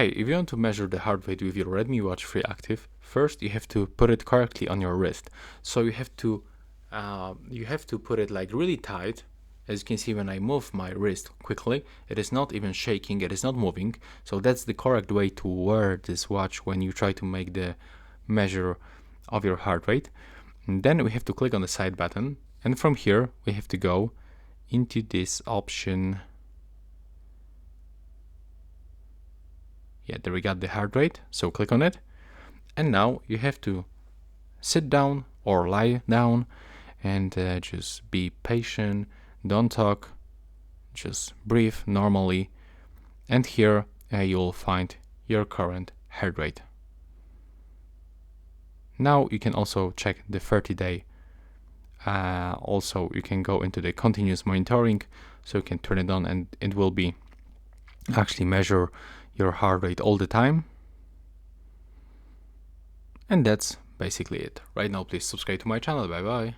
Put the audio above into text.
Okay, if you want to measure the heart rate with your Redmi Watch 3 Active, first you have to put it correctly on your wrist. So you have to put it like really tight. As you can see, when I move my wrist quickly, it is not even shaking, it is not moving. So that's the correct way to wear this watch when you try to make the measure of your heart rate. And then we have to click on the side button, and from here we have to go into this option. Yeah, there we got the heart rate, so click on it. And now you have to sit down or lie down and just be patient, don't talk, just breathe normally. And here you'll find your current heart rate. Now you can also check the 30-day. Also, you can go into the continuous monitoring, so you can turn it on and it will be actually measure your heart rate all the time. And that's basically it. Right now, please subscribe to my channel. Bye bye.